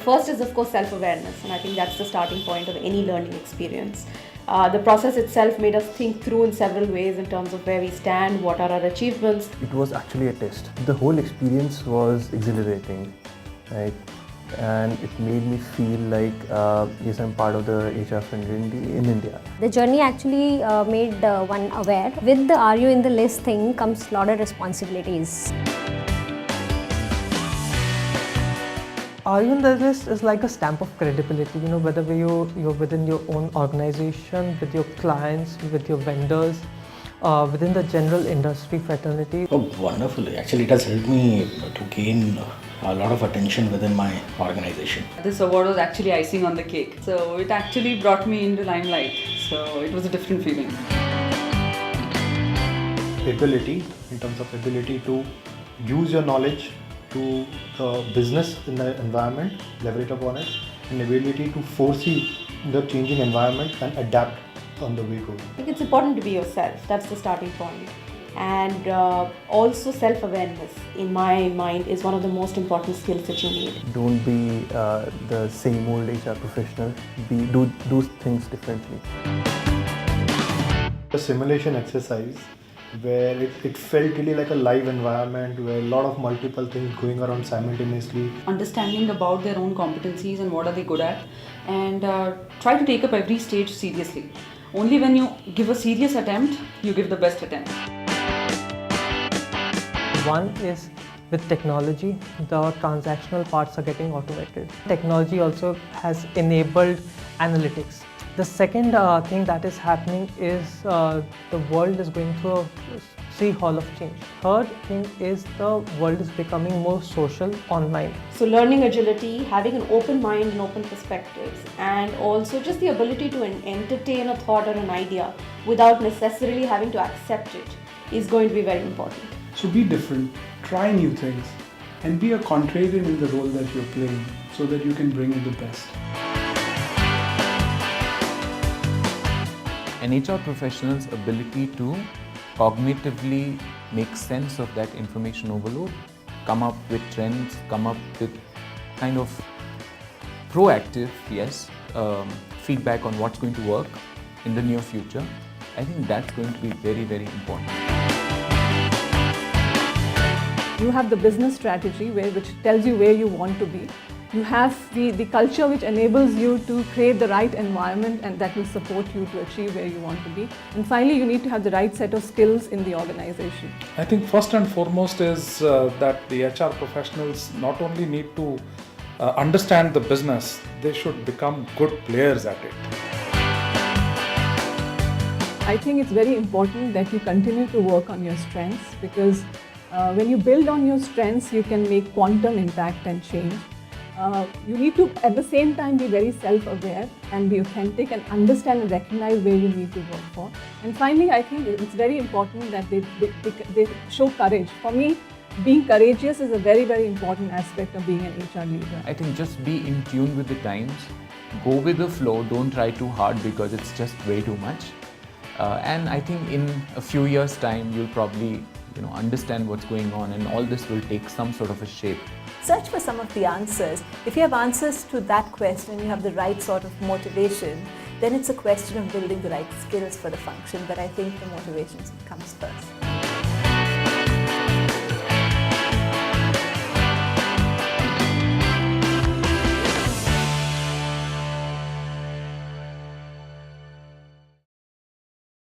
first is of course self-awareness, and I think that's the starting point of any learning experience. The process itself made us think through in several ways in terms of where we stand, what are our achievements. It was actually a test. The whole experience was exhilarating, right? And it made me feel like yes, I'm part of the HR fraternity in India. The journey actually made one aware. With the Are You in the List thing comes a lot of responsibilities. Are You in the List is like a stamp of credibility, whether you're within your own organization, with your clients, with your vendors, within the general industry fraternity. Oh, wonderful. Actually, it has helped me to gain a lot of attention within my organization. This award was actually icing on the cake. So it actually brought me into limelight. So it was a different feeling. Ability, in terms of ability to use your knowledge to the business in the environment, leverage upon it, and ability to foresee the changing environment and adapt on the way going. I think it's important to be yourself. That's the starting point. And also self-awareness, in my mind, is one of the most important skills that you need. Don't be the same old HR professional. Do things differently. A simulation exercise where it felt really like a live environment where a lot of multiple things going around simultaneously. Understanding about their own competencies and what are they good at, and try to take up every stage seriously. Only when you give a serious attempt, you give the best attempt. One is with technology, the transactional parts are getting automated. Technology also has enabled analytics. The second thing that is happening is the world is going through a sea hall of change. Third thing is the world is becoming more social online. So learning agility, having an open mind and open perspectives, and also just the ability to entertain a thought or an idea without necessarily having to accept it is going to be very important. So be different, try new things, and be a contrarian in the role that you're playing so that you can bring in the best. An HR professional's ability to cognitively make sense of that information overload, come up with trends, come up with kind of proactive, feedback on what's going to work in the near future. I think that's going to be very, very important. You have the business strategy which tells you where you want to be. You have the culture which enables you to create the right environment and that will support you to achieve where you want to be. And finally, you need to have the right set of skills in the organization. I think first and foremost is that the HR professionals not only need to understand the business, they should become good players at it. I think it's very important that you continue to work on your strengths because when you build on your strengths, you can make quantum impact and change. You need to, at the same time, be very self-aware and be authentic and understand and recognize where you need to work for. And finally, I think it's very important that they show courage. For me, being courageous is a very, very important aspect of being an HR leader. I think just be in tune with the times, go with the flow, don't try too hard because it's just way too much. And I think in a few years' time, you'll probably understand what's going on and all this will take some sort of a shape. Search for some of the answers. If you have answers to that question, you have the right sort of motivation, then it's a question of building the right skills for the function, but I think the motivation comes first.